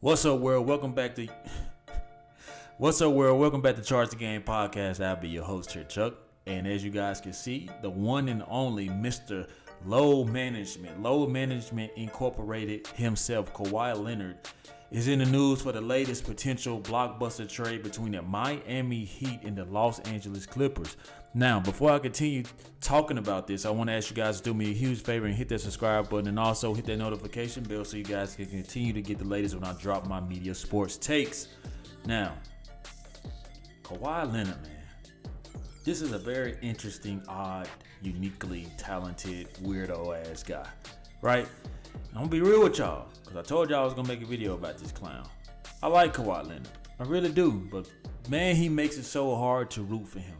What's up, world? Welcome back to Charge the Game podcast. I'll be your host here, Chuck. And as you guys can see, the one and only Mr. Load Management Incorporated himself, Kawhi Leonard, is in the news for the latest potential blockbuster trade between the Miami Heat and the Los Angeles Clippers. Now, before I continue talking about this, I want to ask you guys to do me a huge favor and hit that subscribe button and also hit that notification bell so you guys can continue to get the latest when I drop my media sports takes. Now, Kawhi Leonard, man. This is a very interesting, odd, uniquely talented, weirdo-ass guy, right? I'm going to be real with y'all, because I told y'all I was going to make a video about this clown. I like Kawhi Leonard. I really do, but man, he makes it so hard to root for him.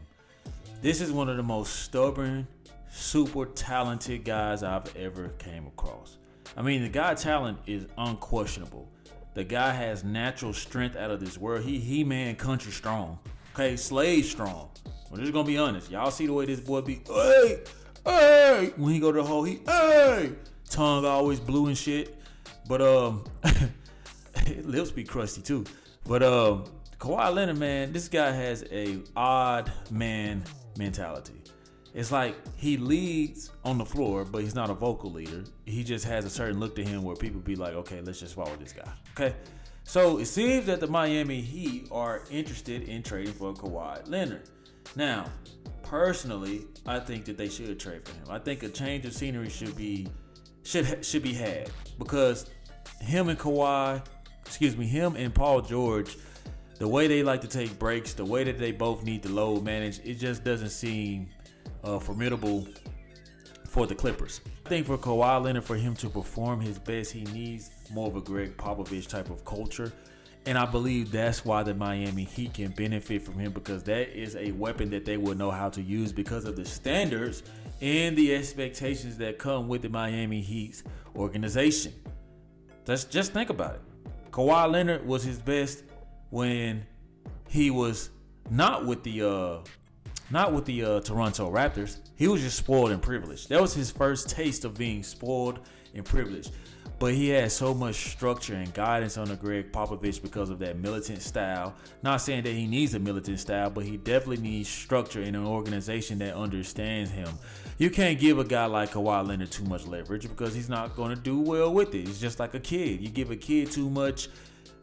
This is one of the most stubborn, super talented guys I've ever came across. I mean, the guy's talent is unquestionable. The guy has natural strength out of this world. He-Man country strong. Okay, slave strong. I'm just gonna be honest. Y'all see the way this boy be, hey, when he go to the hole, hey, tongue always blue and shit. But lips be crusty too. But Kawhi Leonard, man, this guy has a odd man mentality. It's like he leads on the floor, but he's not a vocal leader. He just has a certain look to him where people be like, okay, let's just follow this guy. Okay. So it seems that the Miami Heat are interested in trading for Kawhi Leonard. Now, personally, I think that they should trade for him. I think a change of scenery should be had because him and Paul George, the way they like to take breaks, the way that they both need to load manage, it just doesn't seem formidable for the Clippers. I think for Kawhi Leonard, for him to perform his best, he needs more of a Greg Popovich type of culture. And I believe that's why the Miami Heat can benefit from him, because that is a weapon that they will know how to use because of the standards and the expectations that come with the Miami Heat's organization. Just think about it. Kawhi Leonard was his best when he was not with the Toronto Raptors. He was just spoiled and privileged. That was his first taste of being spoiled and privileged. But he had so much structure and guidance under Greg Popovich because of that militant style. Not saying that he needs a militant style, but he definitely needs structure in an organization that understands him. You can't give a guy like Kawhi Leonard too much leverage because he's not going to do well with it. He's just like a kid. You give a kid too much,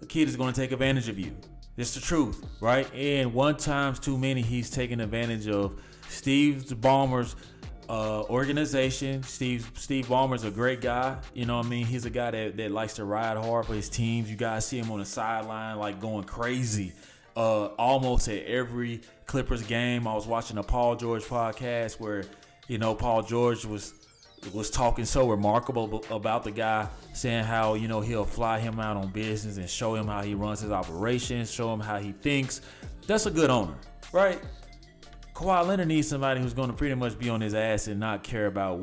the kid is going to take advantage of you. It's the truth, right? And one times too many, he's taking advantage of Steve Ballmer's organization. Steve Ballmer's a great guy. You know what I mean? He's a guy that likes to ride hard for his teams. You guys see him on the sideline like going crazy almost at every Clippers game. I was watching a Paul George podcast where, you know, Paul George was talking so remarkable about the guy, saying how, you know, he'll fly him out on business and show him how he runs his operations, show him how he thinks. That's a good owner, right? Kawhi Leonard needs somebody who's going to pretty much be on his ass and not care about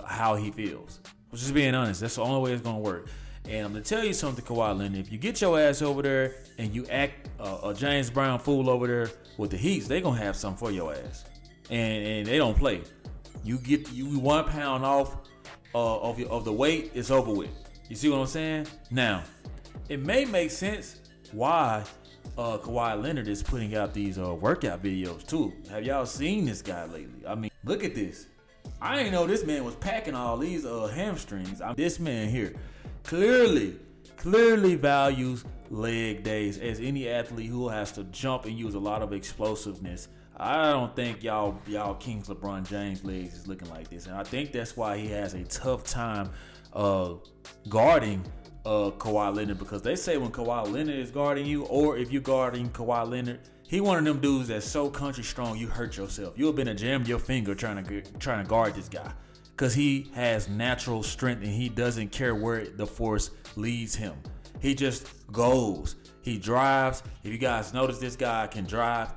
how he feels. Just being honest, that's the only way it's going to work. And I'm going to tell you something, Kawhi Leonard. If you get your ass over there and you act a James Brown fool over there with the Heats, they're going to have something for your ass. And they don't play. You get 1 pound off of the weight, it's over with. You see what I'm saying? Now, it may make sense why Kawhi Leonard is putting out these workout videos too. Have y'all seen this guy lately? I mean, look at this. I didn't know this man was packing all these hamstrings. This man here clearly values leg days, as any athlete who has to jump and use a lot of explosiveness. I don't think y'all King's LeBron James legs is looking like this, and I think that's why he has a tough time guarding Kawhi Leonard, because they say when Kawhi Leonard is guarding you, or if you're guarding Kawhi Leonard, he one of them dudes that's so country strong you hurt yourself. You'll been to jam your finger trying to guard this guy, because he has natural strength and he doesn't care where the force leads him. He just goes. He drives. If you guys notice, this guy can drive.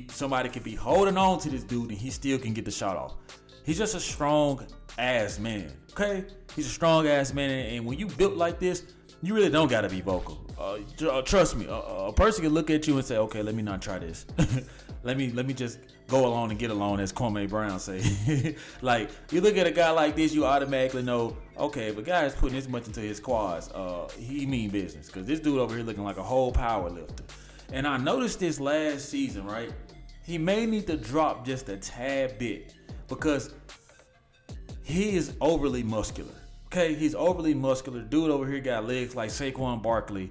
Somebody could be holding on to this dude and he still can get the shot off. He's just a strong ass man. Okay? He's a strong ass man, and when you built like this, you really don't gotta be vocal. Trust me, a person can look at you and say, okay, let me not try this. let me just go along and get along, as Kwame Brown say. Like, you look at a guy like this, you automatically know, okay, if a guy is putting this much into his quads, he mean business. Because this dude over here looking like a whole power lifter. And I noticed this last season, right? He may need to drop just a tad bit because he is overly muscular. Okay, he's overly muscular. Dude over here got legs like Saquon Barkley.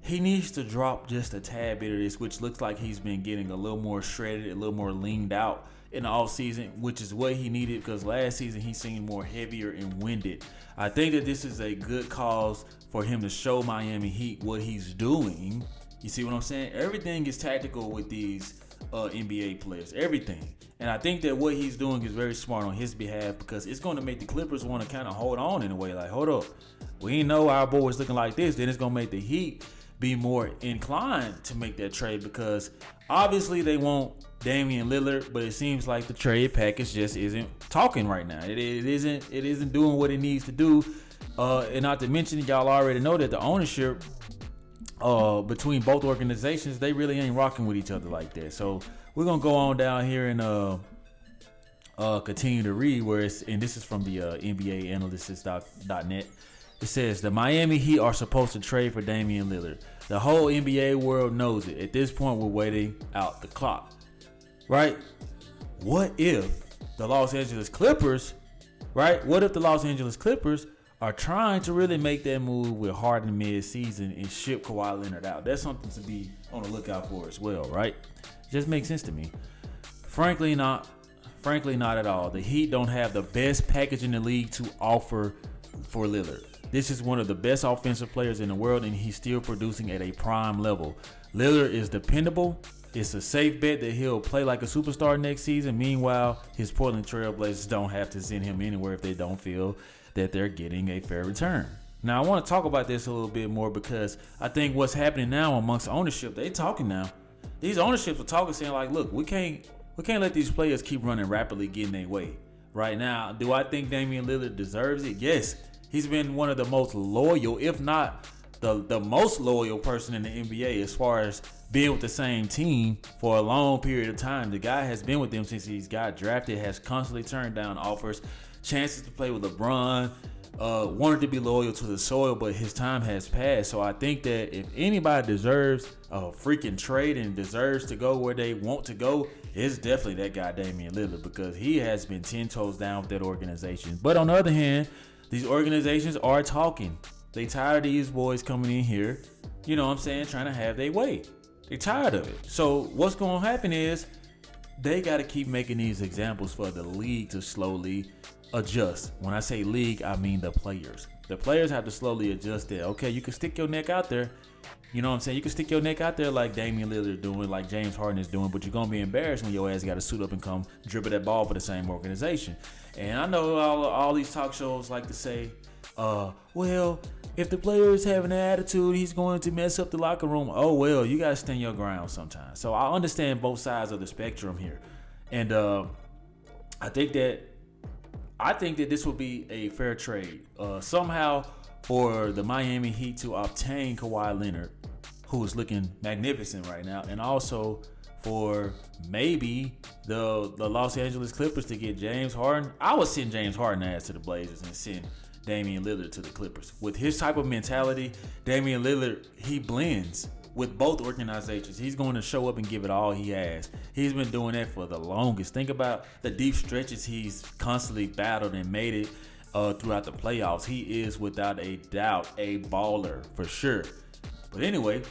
He needs to drop just a tad bit of this, which looks like he's been getting a little more shredded, a little more leaned out in the offseason, which is what he needed because last season he seemed more heavier and winded. I think that this is a good cause for him to show Miami Heat what he's doing. You see what I'm saying? Everything is tactical with these NBA players, everything. And I think that what he's doing is very smart on his behalf because it's going to make the Clippers want to kind of hold on in a way. Like, hold up, we ain't know our boys looking like this. Then it's going to make the Heat be more inclined to make that trade because obviously they want Damian Lillard, but it seems like the trade package just isn't talking right now. It isn't doing what it needs to do. And not to mention, y'all already know that the ownership between both organizations, they really ain't rocking with each other like that. So we're gonna go on down here and continue to read where it's, and this is from the NBAanalysis.net. It says the Miami Heat are supposed to trade for Damian Lillard. The whole NBA world knows it. At this point, we're waiting out the clock. Right? What if the Los Angeles Clippers, right? What if the Los Angeles Clippers are trying to really make that move with Harden mid-season and ship Kawhi Leonard out? That's something to be on the lookout for as well, right? It just makes sense to me. Frankly, not at all. The Heat don't have the best package in the league to offer for Lillard. This is one of the best offensive players in the world, and he's still producing at a prime level. Lillard is dependable. It's a safe bet that he'll play like a superstar next season. Meanwhile, his Portland Trailblazers don't have to send him anywhere if they don't feel that they're getting a fair return. Now, I want to talk about this a little bit more because I think what's happening now amongst ownership, they talking now. These ownerships are talking, saying like, look, we can't let these players keep running rapidly, getting their way. Right now, do I think Damian Lillard deserves it? Yes. He's been one of the most loyal, if not the most loyal person in the NBA as far as being with the same team for a long period of time. The guy has been with them since he's got drafted, has constantly turned down offers, chances to play with LeBron, wanted to be loyal to the soil, but his time has passed. So I think that if anybody deserves a freaking trade and deserves to go where they want to go, it's definitely that guy Damian Lillard because he has been 10 toes down with that organization. But on the other hand, these organizations are talking. They tired of these boys coming in here, you know what I'm saying, trying to have their way. They tired of it. So what's going to happen is they got to keep making these examples for the league to slowly adjust. When I say league, I mean the players. The players have to slowly adjust that. Okay, you can stick your neck out there. You know what I'm saying? You can stick your neck out there like Damian Lillard doing, like James Harden is doing, but you're going to be embarrassed when your ass got to suit up and come dribble that ball for the same organization. And I know all these talk shows like to say, well, if the player is having an attitude, he's going to mess up the locker room. Oh, well, you got to stand your ground sometimes. So I understand both sides of the spectrum here. And I think that this will be a fair trade. Somehow for the Miami Heat to obtain Kawhi Leonard, who is looking magnificent right now, and also for maybe the Los Angeles Clippers to get James Harden. I would send James Harden ass to the Blazers and send Damian Lillard to the Clippers. With his type of mentality, Damian Lillard, he blends with both organizations. He's going to show up and give it all he has. He's been doing that for the longest. Think about the deep stretches he's constantly battled and made it throughout the playoffs. He is without a doubt a baller for sure. But anyway,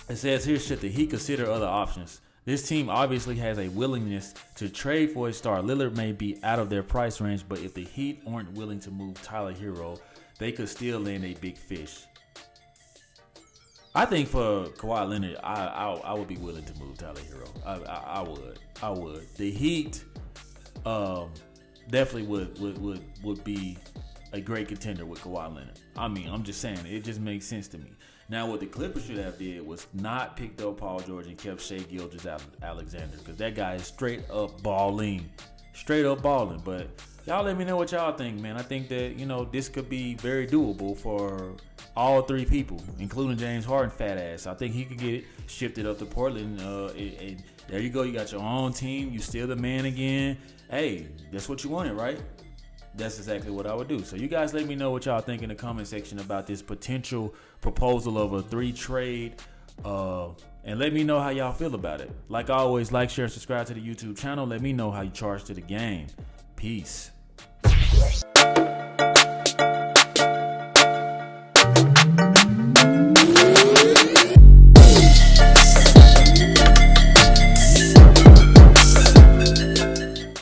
it says here, should the Heat consider other options? This team obviously has a willingness to trade for a star. Lillard may be out of their price range, but if the Heat aren't willing to move Tyler Hero, they could still land a big fish. I think for Kawhi Leonard, I would be willing to move Tyler Hero. I would. The Heat definitely would be a great contender with Kawhi Leonard. I mean, I'm just saying, it just makes sense to me. Now, what the Clippers should have did was not picked up Paul George and kept Shai Gilgeous-Alexander, because that guy is straight up balling. But y'all let me know what y'all think, man. I think that, this could be very doable for all three people, including James Harden, fat ass. I think he could get it shifted up to Portland. There you go. You got your own team. You still the man again. Hey, that's what you wanted, right? That's exactly what I would do. So you guys let me know what y'all think in the comment section about this potential proposal of a 3-trade. And let me know how y'all feel about it. Like always, like, share, subscribe to the YouTube channel. Let me know how you charge to the game. Peace.